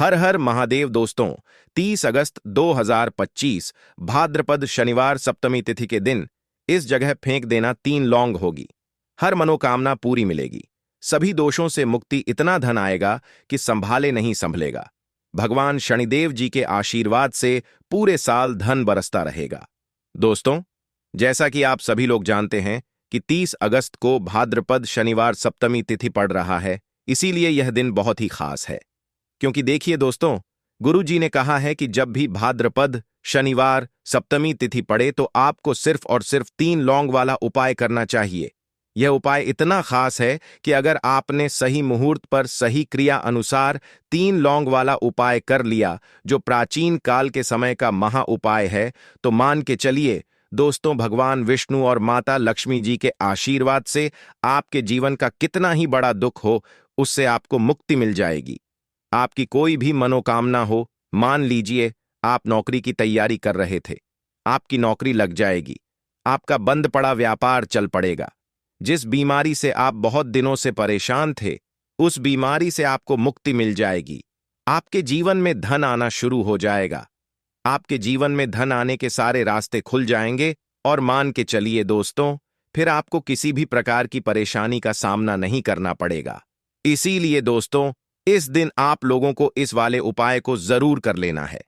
हर हर महादेव दोस्तों। 30 अगस्त 2025 भाद्रपद शनिवार सप्तमी तिथि के दिन इस जगह फेंक देना 3 लौंग होगी। हर मनोकामना पूरी मिलेगी। सभी दोषों से मुक्ति, इतना धन आएगा कि संभाले नहीं संभलेगा। भगवान शनिदेव जी के आशीर्वाद से पूरे साल धन बरसता रहेगा। दोस्तों, जैसा कि आप सभी लोग जानते हैं कि 30 अगस्त को भाद्रपद शनिवार सप्तमी तिथि पड़ रहा है, इसीलिए यह दिन बहुत ही खास है। क्योंकि देखिए दोस्तों, गुरु जी ने कहा है कि जब भी भाद्रपद शनिवार सप्तमी तिथि पड़े तो आपको सिर्फ और सिर्फ 3 लौंग वाला उपाय करना चाहिए। यह उपाय इतना खास है कि अगर आपने सही मुहूर्त पर सही क्रिया अनुसार 3 लौंग वाला उपाय कर लिया, जो प्राचीन काल के समय का महा उपाय है, तो मान के चलिए दोस्तों, भगवान विष्णु और माता लक्ष्मी जी के आशीर्वाद से आपके जीवन का कितना ही बड़ा दुख हो, उससे आपको मुक्ति मिल जाएगी। आपकी कोई भी मनोकामना हो, मान लीजिए आप नौकरी की तैयारी कर रहे थे, आपकी नौकरी लग जाएगी। आपका बंद पड़ा व्यापार चल पड़ेगा। जिस बीमारी से आप बहुत दिनों से परेशान थे, उस बीमारी से आपको मुक्ति मिल जाएगी। आपके जीवन में धन आना शुरू हो जाएगा। आपके जीवन में धन आने के सारे रास्ते खुल जाएंगे और मान के चलिए दोस्तों, फिर आपको किसी भी प्रकार की परेशानी का सामना नहीं करना पड़ेगा। इसीलिए दोस्तों, इस दिन आप लोगों को इस वाले उपाय को जरूर कर लेना है।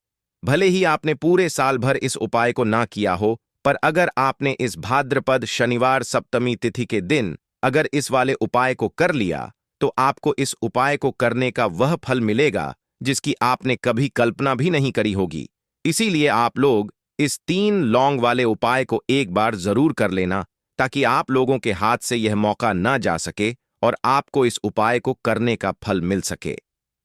भले ही आपने पूरे साल भर इस उपाय को ना किया हो, पर अगर आपने इस भाद्रपद शनिवार सप्तमी तिथि के दिन अगर इस वाले उपाय को कर लिया, तो आपको इस उपाय को करने का वह फल मिलेगा जिसकी आपने कभी कल्पना भी नहीं करी होगी। इसीलिए आप लोग इस 3 लौंग वाले उपाय को एक बार जरूर कर लेना, ताकि आप लोगों के हाथ से यह मौका ना जा सके और आपको इस उपाय को करने का फल मिल सके।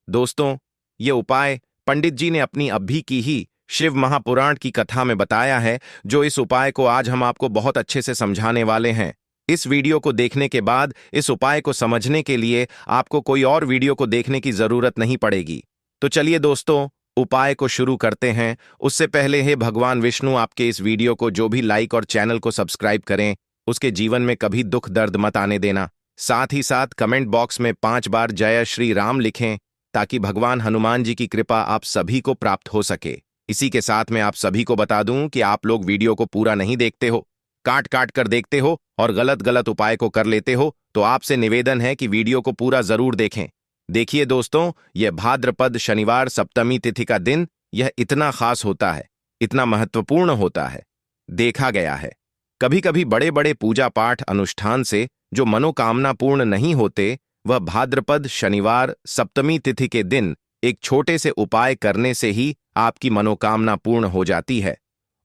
दोस्तों, ये उपाय पंडित जी ने अपनी अभी की ही शिव महापुराण की कथा में बताया है, जो इस उपाय को आज हम आपको बहुत अच्छे से समझाने वाले हैं। इस वीडियो को देखने के बाद इस उपाय को समझने के लिए आपको कोई और वीडियो को देखने की जरूरत नहीं पड़ेगी। तो चलिए दोस्तों, उपाय को शुरू करते हैं। उससे पहले हे भगवान विष्णु, आपके इस वीडियो को जो भी लाइक और चैनल को सब्सक्राइब करें, उसके जीवन में कभी दुख दर्द मत आने देना। साथ ही साथ कमेंट बॉक्स में 5 बार जय श्री राम लिखें, ताकि भगवान हनुमान जी की कृपा आप सभी को प्राप्त हो सके। इसी के साथ मैं आप सभी को बता दूं कि आप लोग वीडियो को पूरा नहीं देखते हो, काट काट कर देखते हो और गलत गलत उपाय को कर लेते हो, तो आपसे निवेदन है कि वीडियो को पूरा जरूर देखें। देखिए दोस्तों, यह भाद्रपद शनिवार सप्तमी तिथि का दिन यह इतना खास होता है, इतना महत्वपूर्ण होता है। देखा गया है कभी कभी बड़े बड़े पूजा पाठ अनुष्ठान से जो मनोकामना पूर्ण नहीं होते, वह भाद्रपद शनिवार सप्तमी तिथि के दिन एक छोटे से उपाय करने से ही आपकी मनोकामना पूर्ण हो जाती है।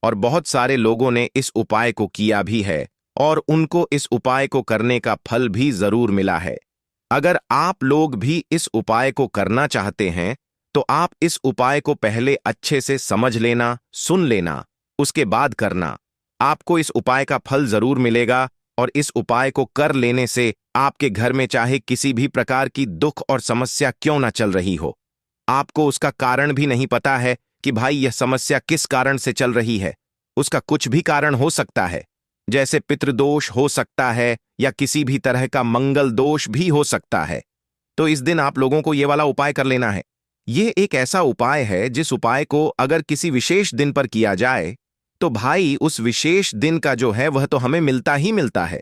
और बहुत सारे लोगों ने इस उपाय को किया भी है और उनको इस उपाय को करने का फल भी जरूर मिला है। अगर आप लोग भी इस उपाय को करना चाहते हैं, तो आप इस उपाय को पहले अच्छे से समझ लेना, सुन लेना, उसके बाद करना। आपको इस उपाय का फल जरूर मिलेगा और इस उपाय को कर लेने से आपके घर में चाहे किसी भी प्रकार की दुख और समस्या क्यों ना चल रही हो, आपको उसका कारण भी नहीं पता है कि भाई यह समस्या किस कारण से चल रही है। उसका कुछ भी कारण हो सकता है, जैसे पितृदोष हो सकता है या किसी भी तरह का मंगल दोष भी हो सकता है। तो इस दिन आप लोगों को यह वाला उपाय कर लेना है। यह एक ऐसा उपाय है जिस उपाय को अगर किसी विशेष दिन पर किया जाए, तो भाई उस विशेष दिन का जो है वह तो हमें मिलता ही मिलता है।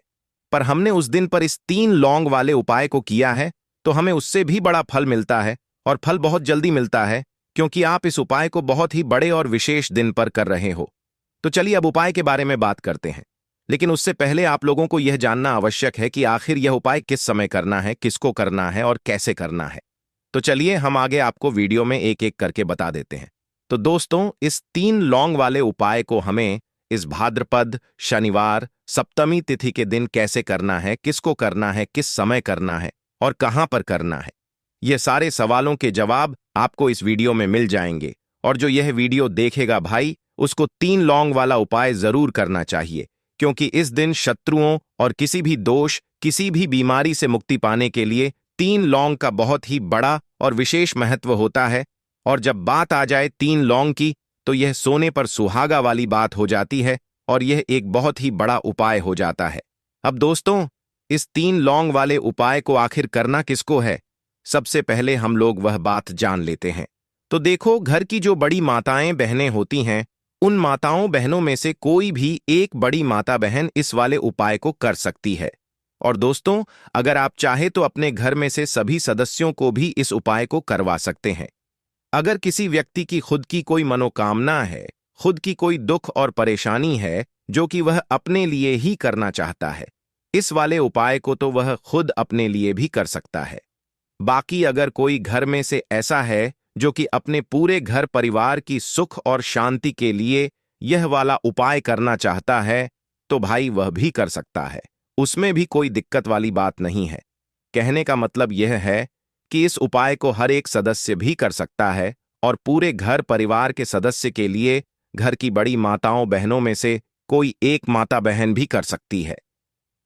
पर हमने उस दिन पर इस 3 लौंग वाले उपाय को किया है, तो हमें उससे भी बड़ा फल मिलता है और फल बहुत जल्दी मिलता है, क्योंकि आप इस उपाय को बहुत ही बड़े और विशेष दिन पर कर रहे हो। तो चलिए अब उपाय के बारे में बात करते हैं। लेकिन उससे पहले आप लोगों को यह जानना आवश्यक है कि आखिर यह उपाय किस समय करना है, किसको करना है और कैसे करना है। तो चलिए हम आगे आपको वीडियो में एक एक करके बता देते हैं। तो दोस्तों, इस 3 लौंग वाले उपाय को हमें इस भाद्रपद शनिवार सप्तमी तिथि के दिन कैसे करना है, किसको करना है, किस समय करना है और कहां पर करना है, ये सारे सवालों के जवाब आपको इस वीडियो में मिल जाएंगे। और जो यह वीडियो देखेगा भाई, उसको 3 लौंग वाला उपाय जरूर करना चाहिए, क्योंकि इस दिन शत्रुओं और किसी भी दोष, किसी भी बीमारी से मुक्ति पाने के लिए 3 लौंग का बहुत ही बड़ा और विशेष महत्व होता है। और जब बात आ जाए 3 लौंग की, तो यह सोने पर सुहागा वाली बात हो जाती है और यह एक बहुत ही बड़ा उपाय हो जाता है। अब दोस्तों, इस 3 लौंग वाले उपाय को आखिर करना किसको है, सबसे पहले हम लोग वह बात जान लेते हैं। तो देखो, घर की जो बड़ी माताएं बहनें होती हैं, उन माताओं बहनों में से कोई भी एक बड़ी माता बहन इस वाले उपाय को कर सकती है। और दोस्तों, अगर आप चाहे तो अपने घर में से सभी सदस्यों को भी इस उपाय को करवा सकते हैं। अगर किसी व्यक्ति की खुद की कोई मनोकामना है, खुद की कोई दुख और परेशानी है जो कि वह अपने लिए ही करना चाहता है, इस वाले उपाय को तो वह खुद अपने लिए भी कर सकता है। बाकी अगर कोई घर में से ऐसा है जो कि अपने पूरे घर परिवार की सुख और शांति के लिए यह वाला उपाय करना चाहता है, तो भाई वह भी कर सकता है। उसमें भी कोई दिक्कत वाली बात नहीं है। कहने का मतलब यह है कि इस उपाय को हर एक सदस्य भी कर सकता है और पूरे घर परिवार के सदस्य के लिए घर की बड़ी माताओं बहनों में से कोई एक माता बहन भी कर सकती है।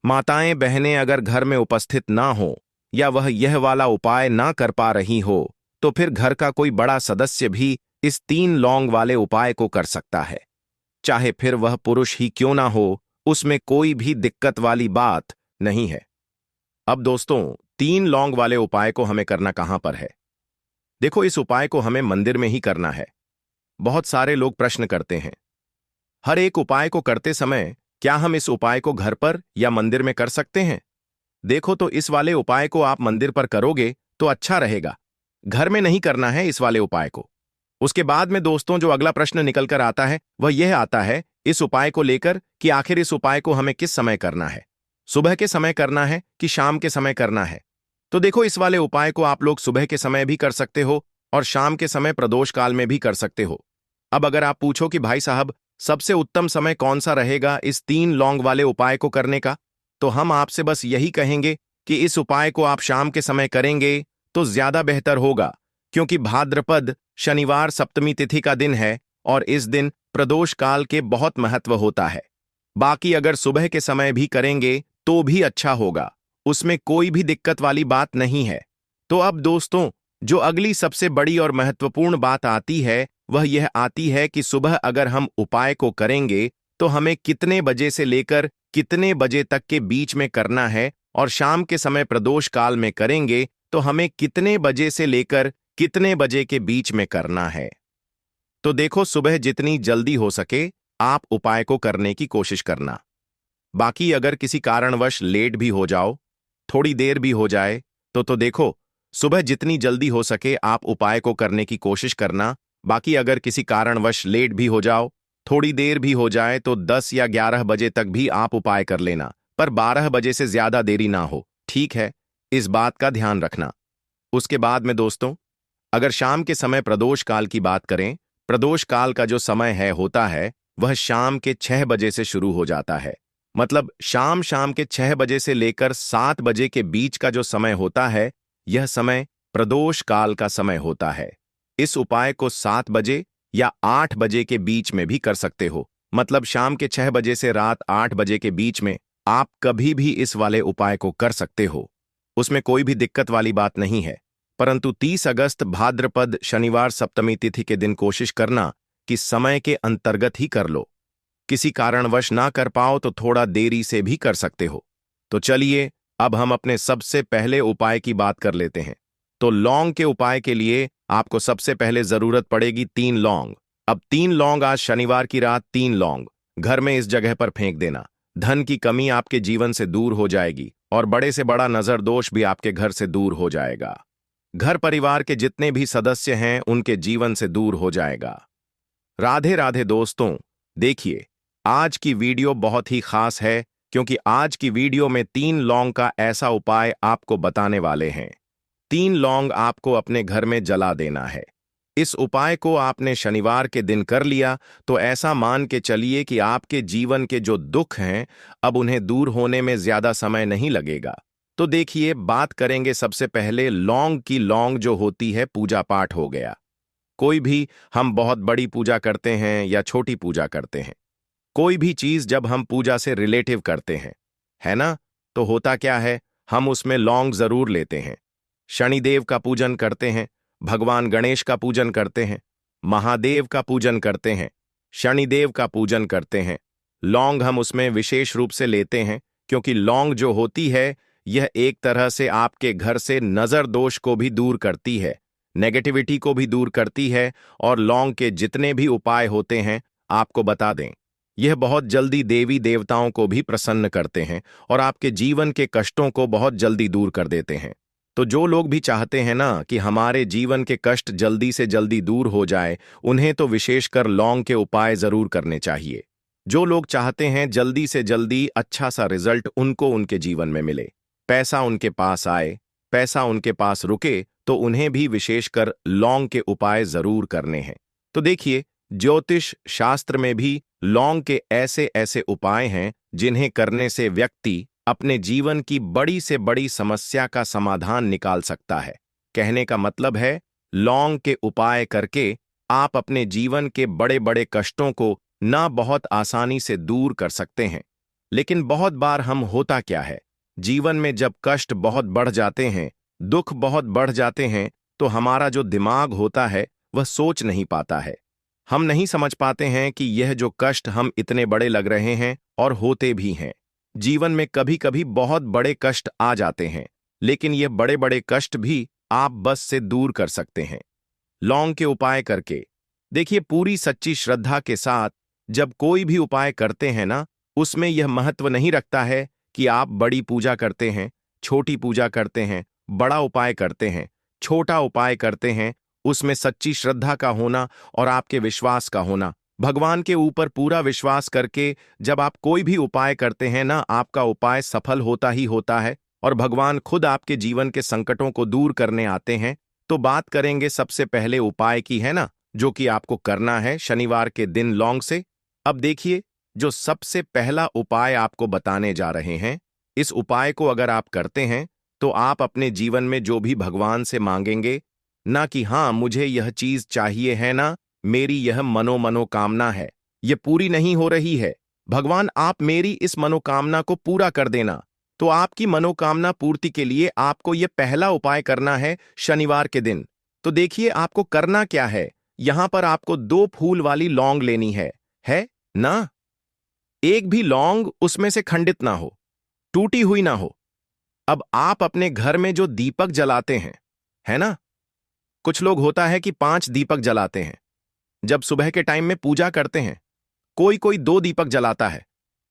माताएं बहनें अगर घर में उपस्थित ना हो या वह यह वाला उपाय ना कर पा रही हो, तो फिर घर का कोई बड़ा सदस्य भी इस 3 लौंग वाले उपाय को कर सकता है। चाहे फिर वह पुरुष ही क्यों ना हो, उसमें कोई भी दिक्कत वाली बात नहीं है। अब दोस्तों, 3 लौंग वाले उपाय को हमें करना कहां पर है? देखो, इस उपाय को हमें मंदिर में ही करना है। बहुत सारे लोग प्रश्न करते हैं, हर एक उपाय को करते समय क्या हम इस उपाय को घर पर या मंदिर में कर सकते हैं? देखो, तो इस वाले उपाय को आप मंदिर पर करोगे तो अच्छा रहेगा। घर में नहीं करना है इस वाले उपाय को। उसके बाद में दोस्तों, जो अगला प्रश्न निकल कर आता है वह यह आता है इस उपाय को लेकर कि आखिर इस उपाय को हमें किस समय करना है, सुबह के समय करना है कि शाम के समय करना है? तो देखो, इस वाले उपाय को आप लोग सुबह के समय भी कर सकते हो और शाम के समय प्रदोष काल में भी कर सकते हो। अब अगर आप पूछो कि भाई साहब, सबसे उत्तम समय कौन सा रहेगा इस 3 लौंग वाले उपाय को करने का, तो हम आपसे बस यही कहेंगे कि इस उपाय को आप शाम के समय करेंगे तो ज्यादा बेहतर होगा, क्योंकि भाद्रपद शनिवार सप्तमी तिथि का दिन है और इस दिन प्रदोष काल के बहुत महत्व होता है। बाकी अगर सुबह के समय भी करेंगे तो भी अच्छा होगा, उसमें कोई भी दिक्कत वाली बात नहीं है। तो अब दोस्तों, जो अगली सबसे बड़ी और महत्वपूर्ण बात आती है वह यह आती है कि सुबह अगर हम उपाय को करेंगे तो हमें कितने बजे से लेकर कितने बजे तक के बीच में करना है, और शाम के समय प्रदोष काल में करेंगे तो हमें कितने बजे से लेकर कितने बजे के बीच में करना है। तो देखो, सुबह जितनी जल्दी हो सके आप उपाय को करने की कोशिश करना। बाकी अगर किसी कारणवश लेट भी हो जाओ, थोड़ी देर भी हो जाए, तो देखो, सुबह जितनी जल्दी हो सके आप उपाय को करने की कोशिश करना। बाकी अगर किसी कारणवश लेट भी हो जाओ, थोड़ी देर भी हो जाए, तो 10 या 11 बजे तक भी आप उपाय कर लेना, पर 12 बजे से ज्यादा देरी ना हो, ठीक है? इस बात का ध्यान रखना। उसके बाद में दोस्तों, अगर शाम के समय प्रदोष काल की बात करें, प्रदोष काल का जो समय है होता है वह शाम के 6 बजे से शुरू हो जाता है। मतलब शाम के 6 बजे से लेकर 7 बजे के बीच का जो समय होता है, यह समय प्रदोष काल का समय होता है। इस उपाय को 7 बजे या 8 बजे के बीच में भी कर सकते हो। मतलब शाम के 6 बजे से रात 8 बजे के बीच में आप कभी भी इस वाले उपाय को कर सकते हो, उसमें कोई भी दिक्कत वाली बात नहीं है। परंतु 30 अगस्त भाद्रपद शनिवार सप्तमी तिथि के दिन कोशिश करना कि समय के अंतर्गत ही कर लो। किसी कारणवश ना कर पाओ तो थोड़ा देरी से भी कर सकते हो। तो चलिए, अब हम अपने सबसे पहले उपाय की बात कर लेते हैं। तो लौंग के उपाय के लिए आपको सबसे पहले जरूरत पड़ेगी 3 लौंग। अब 3 लौंग आज शनिवार की रात 3 लौंग घर में इस जगह पर फेंक देना। धन की कमी आपके जीवन से दूर हो जाएगी और बड़े से बड़ा नजर दोष भी आपके घर से दूर हो जाएगा। घर परिवार के जितने भी सदस्य हैं उनके जीवन से दूर हो जाएगा। राधे राधे दोस्तों, देखिए, आज की वीडियो बहुत ही खास है, क्योंकि आज की वीडियो में 3 लौंग का ऐसा उपाय आपको बताने वाले हैं। 3 लौंग आपको अपने घर में जला देना है। इस उपाय को आपने शनिवार के दिन कर लिया तो ऐसा मान के चलिए कि आपके जीवन के जो दुख हैं अब उन्हें दूर होने में ज्यादा समय नहीं लगेगा। तो देखिए, बात करेंगे सबसे पहले लौंग की। लौंग जो होती है पूजा पाठ हो गया। कोई भी हम बहुत बड़ी पूजा करते हैं या छोटी पूजा करते हैं, कोई भी चीज जब हम पूजा से रिलेटिव करते हैं, है ना, तो होता क्या है, हम उसमें लौंग जरूर लेते हैं। शनिदेव का पूजन करते हैं, भगवान गणेश का पूजन करते हैं, महादेव का पूजन करते हैं, शनिदेव का पूजन करते हैं। लौंग हम उसमें विशेष रूप से लेते हैं, क्योंकि लौंग जो होती है यह एक तरह से आपके घर से नजर दोष को भी दूर करती है। नेगेटिविटी को भी दूर करती है और लौंग के जितने भी उपाय होते हैं आपको बता दें, यह बहुत जल्दी देवी देवताओं को भी प्रसन्न करते हैं और आपके जीवन के कष्टों को बहुत जल्दी दूर कर देते हैं। तो जो लोग भी चाहते हैं ना कि हमारे जीवन के कष्ट जल्दी से जल्दी दूर हो जाए, उन्हें तो विशेषकर लौंग के उपाय जरूर करने चाहिए। जो लोग चाहते हैं जल्दी से जल्दी अच्छा सा रिजल्ट उनको उनके जीवन में मिले, पैसा उनके पास आए, पैसा उनके पास रुके, तो उन्हें भी विशेषकर लौंग के उपाय जरूर करने हैं। तो देखिए, ज्योतिष शास्त्र में भी लौंग के ऐसे ऐसे उपाय हैं जिन्हें करने से व्यक्ति अपने जीवन की बड़ी से बड़ी समस्या का समाधान निकाल सकता है। कहने का मतलब है, लौंग के उपाय करके आप अपने जीवन के बड़े बड़े कष्टों को ना बहुत आसानी से दूर कर सकते हैं। लेकिन बहुत बार हम होता क्या है, जीवन में जब कष्ट बहुत बढ़ जाते हैं, दुख बहुत बढ़ जाते हैं, तो हमारा जो दिमाग होता है वह सोच नहीं पाता है। हम नहीं समझ पाते हैं कि यह जो कष्ट हम इतने बड़े लग रहे हैं और होते भी हैं। जीवन में कभी कभी बहुत बड़े कष्ट आ जाते हैं, लेकिन ये बड़े बड़े कष्ट भी आप बस से दूर कर सकते हैं लौंग के उपाय करके। देखिए, पूरी सच्ची श्रद्धा के साथ जब कोई भी उपाय करते हैं ना, उसमें यह महत्व नहीं रखता है कि आप बड़ी पूजा करते हैं, छोटी पूजा करते हैं, बड़ा उपाय करते हैं, छोटा उपाय करते हैं। उसमें सच्ची श्रद्धा का होना और आपके विश्वास का होना, भगवान के ऊपर पूरा विश्वास करके जब आप कोई भी उपाय करते हैं ना, आपका उपाय सफल होता ही होता है और भगवान खुद आपके जीवन के संकटों को दूर करने आते हैं। तो बात करेंगे सबसे पहले उपाय की, है ना, जो कि आपको करना है शनिवार के दिन लौंग से। अब देखिए, जो सबसे पहला उपाय आपको बताने जा रहे हैं, इस उपाय को अगर आप करते हैं तो आप अपने जीवन में जो भी भगवान से मांगेंगे, ना कि हाँ मुझे यह चीज चाहिए है ना, मेरी यह मनोकामना है, यह पूरी नहीं हो रही है, भगवान आप मेरी इस मनोकामना को पूरा कर देना। तो आपकी मनोकामना पूर्ति के लिए आपको यह पहला उपाय करना है शनिवार के दिन। तो देखिए, आपको करना क्या है, यहां पर आपको 2 फूल वाली लौंग लेनी है ना। एक भी लौंग उसमें से खंडित ना हो, टूटी हुई ना हो। अब आप अपने घर में जो दीपक जलाते हैं, है ना, कुछ लोग होता है कि 5 दीपक जलाते हैं जब सुबह के टाइम में पूजा करते हैं, कोई कोई 2 दीपक जलाता है,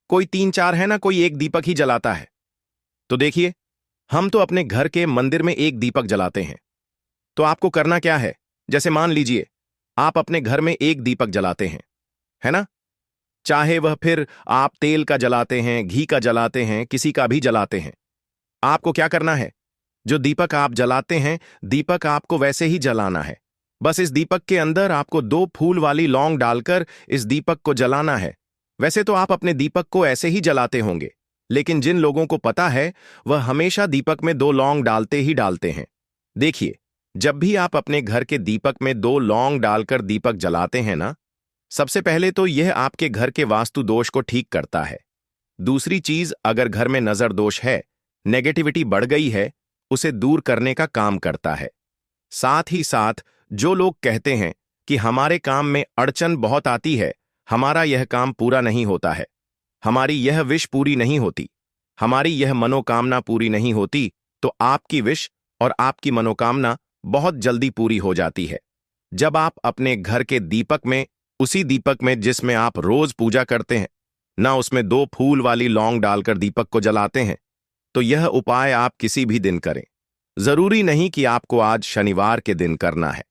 कोई 3-4, है ना, कोई 1 दीपक ही जलाता है। तो देखिए, हम तो अपने घर के मंदिर में 1 दीपक जलाते हैं। तो आपको करना क्या है, जैसे मान लीजिए आप अपने घर में 1 दीपक जलाते हैं, है ना, चाहे वह फिर आप तेल का जलाते हैं, घी का जलाते हैं, किसी का भी जलाते हैं। आपको क्या करना है, जो दीपक आप जलाते हैं, दीपक आपको वैसे ही जलाना है। बस इस दीपक के अंदर आपको 2 फूल वाली लौंग डालकर इस दीपक को जलाना है। वैसे तो आप अपने दीपक को ऐसे ही जलाते होंगे, लेकिन जिन लोगों को पता है वह हमेशा दीपक में 2 लौंग डालते ही डालते हैं। देखिए, जब भी आप अपने घर के दीपक में 2 लौंग डालकर दीपक जलाते हैं ना, सबसे पहले तो यह आपके घर के वास्तु दोष को ठीक करता है। दूसरी चीज, अगर घर में नजर दोष है, नेगेटिविटी बढ़ गई है, उसे दूर करने का काम करता है। साथ ही साथ जो लोग कहते हैं कि हमारे काम में अड़चन बहुत आती है, हमारा यह काम पूरा नहीं होता है, हमारी यह विश पूरी नहीं होती, हमारी यह मनोकामना पूरी नहीं होती, तो आपकी विश और आपकी मनोकामना बहुत जल्दी पूरी हो जाती है। जब आप अपने घर के दीपक में, उसी दीपक में जिसमें आप रोज पूजा करते हैं ना, उसमें 2 फूल वाली लौंग डालकर दीपक को जलाते हैं, तो यह उपाय आप किसी भी दिन करें। जरूरी नहीं कि आपको आज शनिवार के दिन करना है।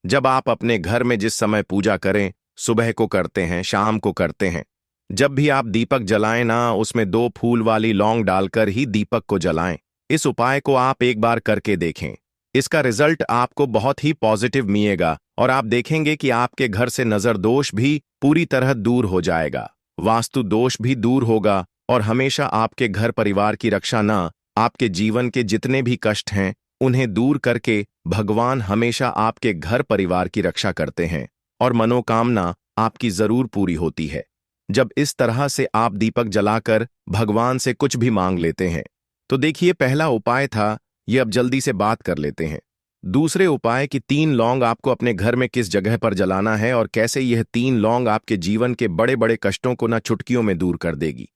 जब आप अपने घर में जिस समय पूजा करें, सुबह को करते हैं, शाम को करते हैं, जब भी आप दीपक जलाएं ना, उसमें 2 फूल वाली लौंग डालकर ही दीपक को जलाएं। इस उपाय को आप एक बार करके देखें, इसका रिजल्ट आपको बहुत ही पॉजिटिव मिलेगा और आप देखेंगे कि आपके घर से नजर दोष भी पूरी तरह दूर हो जाएगा, वास्तु दोष भी दूर होगा और हमेशा आपके घर परिवार की रक्षा ना, आपके जीवन के जितने भी कष्ट हैं उन्हें दूर करके भगवान हमेशा आपके घर परिवार की रक्षा करते हैं और मनोकामना आपकी जरूर पूरी होती है जब इस तरह से आप दीपक जलाकर भगवान से कुछ भी मांग लेते हैं। तो देखिए, पहला उपाय था ये, अब जल्दी से बात कर लेते हैं दूसरे उपाय की। 3 लौंग आपको अपने घर में किस जगह पर जलाना है और कैसे यह 3 लौंग आपके जीवन के बड़े बड़े कष्टों को ना चुटकियों में दूर कर देगी।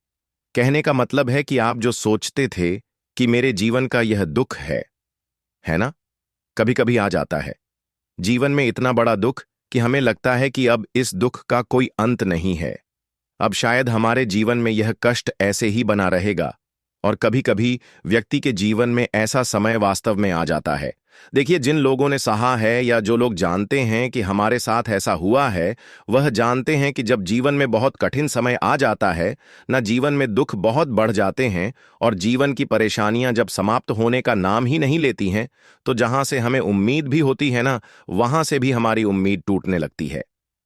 कहने का मतलब है कि आप जो सोचते थे कि मेरे जीवन का यह दुख है ना, कभी कभी आ जाता है, जीवन में इतना बड़ा दुख कि हमें लगता है कि अब इस दुख का कोई अंत नहीं है। अब शायद हमारे जीवन में यह कष्ट ऐसे ही बना रहेगा। और कभी कभी व्यक्ति के जीवन में ऐसा समय वास्तव में आ जाता है। देखिए, जिन लोगों ने सहा है या जो लोग जानते हैं कि हमारे साथ ऐसा हुआ है, वह जानते हैं कि जब जीवन में बहुत कठिन समय आ जाता है, ना जीवन में दुख बहुत बढ़ जाते हैं और जीवन की परेशानियां जब समाप्त होने का नाम ही नहीं लेती हैं, तो जहां से हमें उम्मीद भी होती है ना, वहां से भी हमारी उम्मीद टूटने लगती है।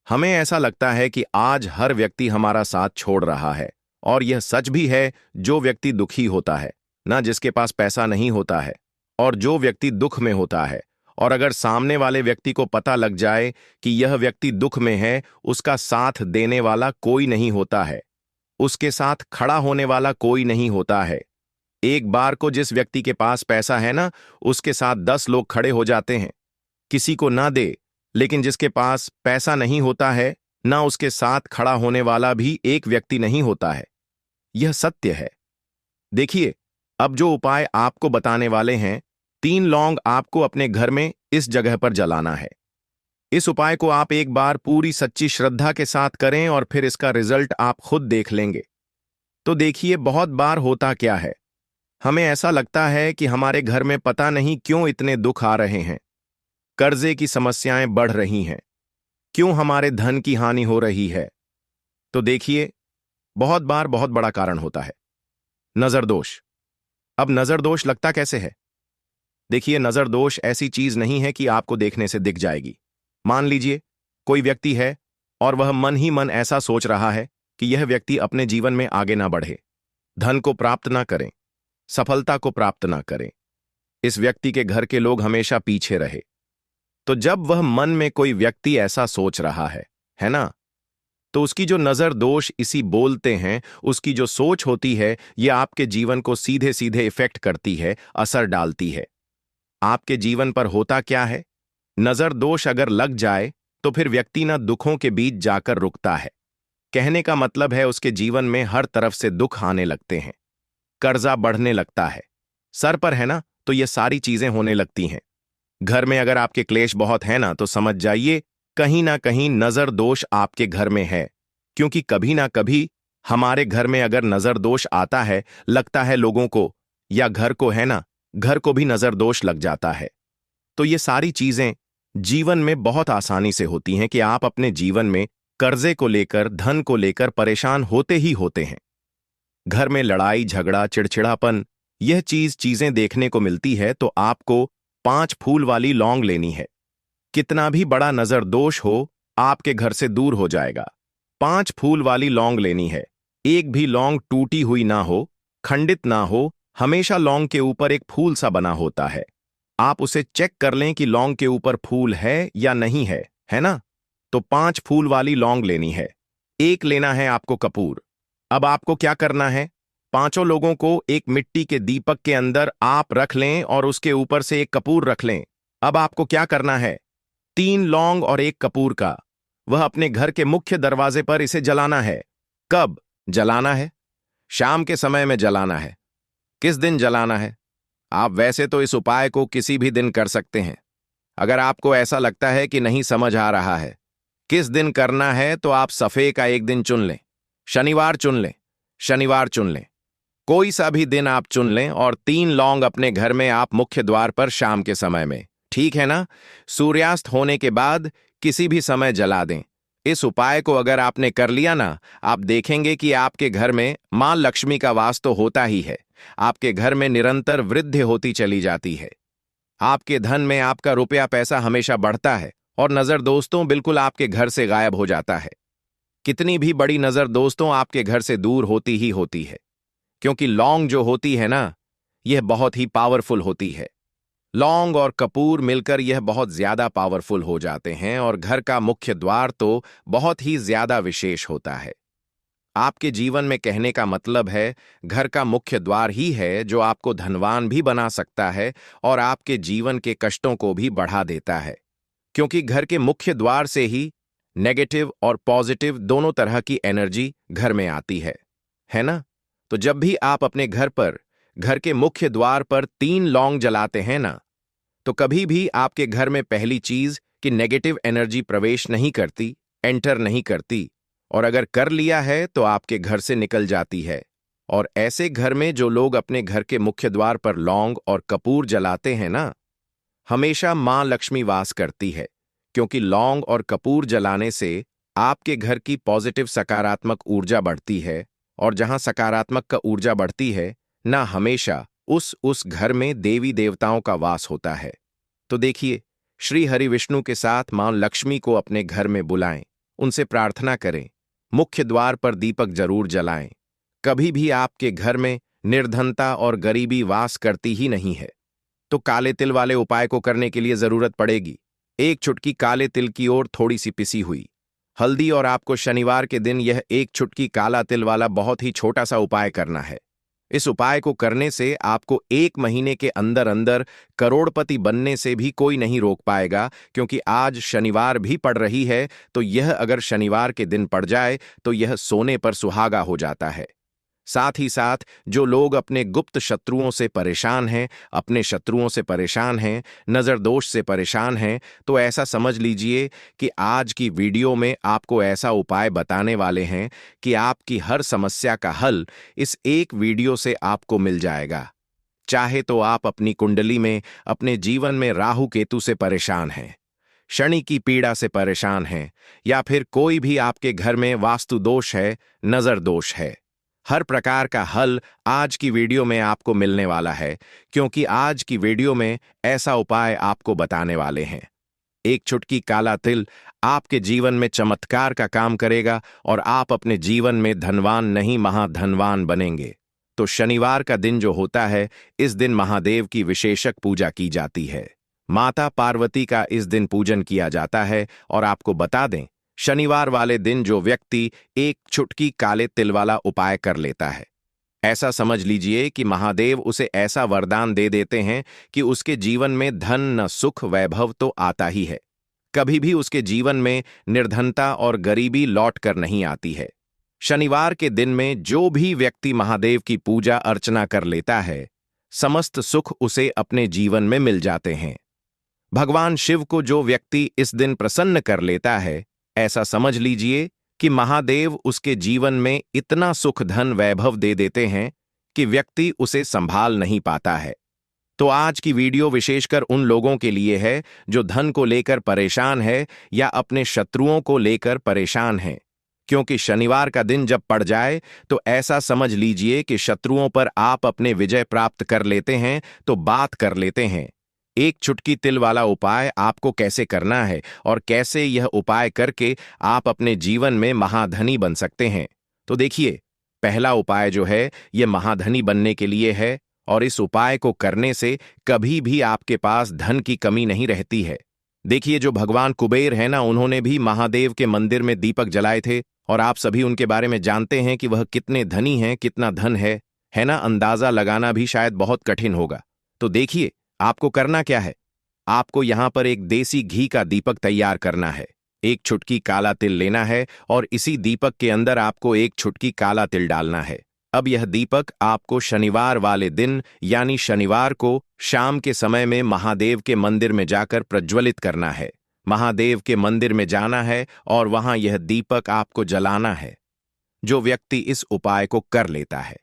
हमें ऐसा लगता है कि आज हर व्यक्ति हमारा साथ छोड़ रहा है। और यह सच भी है, जो व्यक्ति दुखी होता है ना, जिसके पास पैसा नहीं होता है, और जो व्यक्ति दुख में होता है, और अगर सामने वाले व्यक्ति को पता लग जाए कि यह व्यक्ति दुख में है, उसका साथ देने वाला कोई नहीं होता है, उसके साथ खड़ा होने वाला कोई नहीं होता है। एक बार को जिस व्यक्ति के पास पैसा है ना, उसके साथ 10 लोग खड़े हो जाते हैं। किसी को ना दे, लेकिन जिसके पास पैसा नहीं होता है ना, उसके साथ खड़ा होने वाला भी एक व्यक्ति नहीं होता है। यह सत्य है। देखिए, अब जो उपाय आपको बताने वाले हैं, 3 लौंग आपको अपने घर में इस जगह पर जलाना है। इस उपाय को आप एक बार पूरी सच्ची श्रद्धा के साथ करें और फिर इसका रिजल्ट आप खुद देख लेंगे। तो देखिए, बहुत बार होता क्या है, हमें ऐसा लगता है कि हमारे घर में पता नहीं क्यों इतने दुख आ रहे हैं, कर्जे की समस्याएं बढ़ रही हैं, क्यों हमारे धन की हानि हो रही है। तो देखिए, बहुत बार बहुत बड़ा कारण होता है नजर दोष। अब नजर दोष लगता कैसे है? देखिए, नजर दोष ऐसी चीज नहीं है कि आपको देखने से दिख जाएगी। मान लीजिए कोई व्यक्ति है और वह मन ही मन ऐसा सोच रहा है कि यह व्यक्ति अपने जीवन में आगे ना बढ़े, धन को प्राप्त ना करें, सफलता को प्राप्त ना करें, इस व्यक्ति के घर के लोग हमेशा पीछे रहे। तो जब वह मन में कोई व्यक्ति ऐसा सोच रहा है ना, तो उसकी जो नजर दोष इसी बोलते हैं, उसकी जो सोच होती है, यह आपके जीवन को सीधे सीधे इफेक्ट करती है, असर डालती है। आपके जीवन पर होता क्या है, नजर दोष अगर लग जाए तो फिर व्यक्ति ना दुखों के बीच जाकर रुकता है। कहने का मतलब है, उसके जीवन में हर तरफ से दुख आने लगते हैं, कर्जा बढ़ने लगता है, सर पर है ना, तो ये सारी चीजें होने लगती हैं। घर में अगर आपके क्लेश बहुत है ना, तो समझ जाइए कहीं ना कहीं नजर दोष आपके घर में है। क्योंकि कभी ना कभी हमारे घर में अगर नजर दोष आता है, लगता है लोगों को या घर को है ना, घर को भी नजर दोष लग जाता है। तो ये सारी चीजें जीवन में बहुत आसानी से होती हैं कि आप अपने जीवन में कर्जे को लेकर, धन को लेकर परेशान होते ही होते हैं। घर में लड़ाई झगड़ा, चिड़चिड़ापन, यह चीजें देखने को मिलती है। तो आपको 5 फूल वाली लौंग लेनी है। कितना भी बड़ा नजर दोष हो, आपके घर से दूर हो जाएगा। 5 फूल वाली लौंग लेनी है। एक भी लौंग टूटी हुई ना हो, खंडित ना हो, हमेशा लौंग के ऊपर एक फूल सा बना होता है। आप उसे चेक कर लें कि लौंग के ऊपर फूल है या नहीं है ना? तो 5 फूल वाली लौंग लेनी है। एक लेना है आपको कपूर। अब आपको क्या करना है, 5 लोगों को एक मिट्टी के दीपक के अंदर आप रख लें और उसके ऊपर से एक कपूर रख लें। अब आपको क्या करना है, 3 लौंग और 1 कपूर का, वह अपने घर के मुख्य दरवाजे पर इसे जलाना है। कब जलाना है? शाम के समय में जलाना है। किस दिन जलाना है? आप वैसे तो इस उपाय को किसी भी दिन कर सकते हैं। अगर आपको ऐसा लगता है कि नहीं समझ आ रहा है किस दिन करना है, तो आप सफे का एक दिन चुन लें, शनिवार चुन लें, शनिवार चुन लें, कोई सा भी दिन आप चुन लें और 3 लौंग अपने घर में आप मुख्य द्वार पर शाम के समय में, ठीक है ना, सूर्यास्त होने के बाद किसी भी समय जला दें। इस उपाय को अगर आपने कर लिया ना, आप देखेंगे कि आपके घर में मां लक्ष्मी का वास तो होता ही है। आपके घर में निरंतर वृद्धि होती चली जाती है। आपके धन में आपका रुपया पैसा हमेशा बढ़ता है और नजर दोस्तों बिल्कुल आपके घर से गायब हो जाता है। कितनी भी बड़ी नजर दोस्तों आपके घर से दूर होती ही होती है। क्योंकि लौंग जो होती है ना, यह बहुत ही पावरफुल होती है। लौंग और कपूर मिलकर यह बहुत ज्यादा पावरफुल हो जाते हैं और घर का मुख्य द्वार तो बहुत ही ज्यादा विशेष होता है। आपके जीवन में कहने का मतलब है, घर का मुख्य द्वार ही है जो आपको धनवान भी बना सकता है और आपके जीवन के कष्टों को भी बढ़ा देता है। क्योंकि घर के मुख्य द्वार से ही नेगेटिव और पॉजिटिव दोनों तरह की एनर्जी घर में आती है ना? तो जब भी आप अपने घर पर, घर के मुख्य द्वार पर 3 लौंग जलाते हैं ना, तो कभी भी आपके घर में पहली चीज कि नेगेटिव एनर्जी प्रवेश नहीं करती, एंटर नहीं करती, और अगर कर लिया है तो आपके घर से निकल जाती है। और ऐसे घर में जो लोग अपने घर के मुख्य द्वार पर लौंग और कपूर जलाते हैं ना, हमेशा मां लक्ष्मी वास करती है, क्योंकि लौंग और कपूर जलाने से आपके घर की पॉजिटिव सकारात्मक ऊर्जा बढ़ती है, और जहां सकारात्मक का ऊर्जा बढ़ती है ना, हमेशा उस घर में देवी देवताओं का वास होता है। तो देखिए, श्री हरि विष्णु के साथ मां लक्ष्मी को अपने घर में बुलाएं, उनसे प्रार्थना करें, मुख्य द्वार पर दीपक जरूर जलाएं। कभी भी आपके घर में निर्धनता और गरीबी वास करती ही नहीं है। तो काले तिल वाले उपाय को करने के लिए जरूरत पड़ेगी एक चुटकी काले तिल की ओर थोड़ी सी पिसी हुई हल्दी, और आपको शनिवार के दिन यह एक चुटकी काला तिल वाला बहुत ही छोटा सा उपाय करना है। इस उपाय को करने से आपको 1 महीने के अंदर अंदर करोड़पति बनने से भी कोई नहीं रोक पाएगा, क्योंकि आज शनिवार भी पड़ रही है। तो यह अगर शनिवार के दिन पड़ जाए तो यह सोने पर सुहागा हो जाता है। साथ ही साथ जो लोग अपने गुप्त शत्रुओं से परेशान हैं, अपने शत्रुओं से परेशान हैं, नज़र दोष से परेशान हैं, तो ऐसा समझ लीजिए कि आज की वीडियो में आपको ऐसा उपाय बताने वाले हैं कि आपकी हर समस्या का हल इस एक वीडियो से आपको मिल जाएगा। चाहे तो आप अपनी कुंडली में, अपने जीवन में राहु केतु से परेशान हैं, शनि की पीड़ा से परेशान हैं, या फिर कोई भी आपके घर में वास्तु दोष है, नज़र दोष है, हर प्रकार का हल आज की वीडियो में आपको मिलने वाला है, क्योंकि आज की वीडियो में ऐसा उपाय आपको बताने वाले हैं। एक चुटकी काला तिल आपके जीवन में चमत्कार का काम करेगा और आप अपने जीवन में धनवान नहीं महाधनवान बनेंगे। तो शनिवार का दिन जो होता है, इस दिन महादेव की विशेषक पूजा की जाती है। माता पार्वती का इस दिन पूजन किया जाता है। और आपको बता दें, शनिवार वाले दिन जो व्यक्ति एक चुटकी काले तिल वाला उपाय कर लेता है, ऐसा समझ लीजिए कि महादेव उसे ऐसा वरदान दे देते हैं कि उसके जीवन में धन न सुख वैभव तो आता ही है, कभी भी उसके जीवन में निर्धनता और गरीबी लौट कर नहीं आती है। शनिवार के दिन में जो भी व्यक्ति महादेव की पूजा अर्चना कर लेता है, समस्त सुख उसे अपने जीवन में मिल जाते हैं। भगवान शिव को जो व्यक्ति इस दिन प्रसन्न कर लेता है, ऐसा समझ लीजिए कि महादेव उसके जीवन में इतना सुख धन वैभव दे देते हैं कि व्यक्ति उसे संभाल नहीं पाता है। तो आज की वीडियो विशेषकर उन लोगों के लिए है जो धन को लेकर परेशान है या अपने शत्रुओं को लेकर परेशान है, क्योंकि शनिवार का दिन जब पड़ जाए तो ऐसा समझ लीजिए कि शत्रुओं पर आप अपने विजय प्राप्त कर लेते हैं। तो बात कर लेते हैं एक चुटकी तिल वाला उपाय आपको कैसे करना है और कैसे यह उपाय करके आप अपने जीवन में महाधनी बन सकते हैं। तो देखिए, पहला उपाय जो है यह महाधनी बनने के लिए है, और इस उपाय को करने से कभी भी आपके पास धन की कमी नहीं रहती है। देखिए, जो भगवान कुबेर है ना, उन्होंने भी महादेव के मंदिर में दीपक जलाए थे, और आप सभी उनके बारे में जानते हैं कि वह कितने धनी हैं, कितना धन है ना। अंदाजा लगाना भी शायद बहुत कठिन होगा। तो देखिए, आपको करना क्या है। आपको यहां पर एक देसी घी का दीपक तैयार करना है, एक चुटकी काला तिल लेना है, और इसी दीपक के अंदर आपको एक चुटकी काला तिल डालना है। अब यह दीपक आपको शनिवार वाले दिन यानी शनिवार को शाम के समय में महादेव के मंदिर में जाकर प्रज्वलित करना है। महादेव के मंदिर में जाना है और वहां यह दीपक आपको जलाना है। जो व्यक्ति इस उपाय को कर लेता है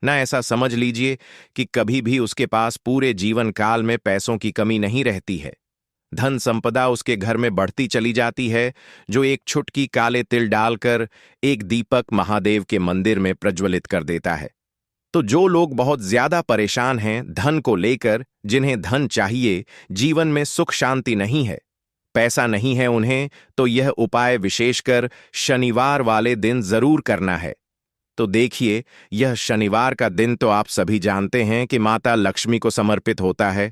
ना, ऐसा समझ लीजिए कि कभी भी उसके पास पूरे जीवन काल में पैसों की कमी नहीं रहती है। धन संपदा उसके घर में बढ़ती चली जाती है, जो एक चुटकी काले तिल डालकर एक दीपक महादेव के मंदिर में प्रज्वलित कर देता है। तो जो लोग बहुत ज्यादा परेशान हैं धन को लेकर, जिन्हें धन चाहिए, जीवन में सुख शांति नहीं है, पैसा नहीं है उन्हें, तो यह उपाय विशेषकर शनिवार वाले दिन जरूर करना है। तो देखिए, यह शनिवार का दिन तो आप सभी जानते हैं कि माता लक्ष्मी को समर्पित होता है।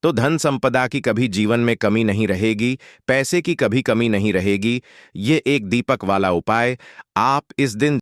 तो धन संपदा की कभी जीवन में कमी नहीं रहेगी, पैसे की कभी कमी नहीं रहेगी। ये एक दीपक वाला उपाय आप इस दिन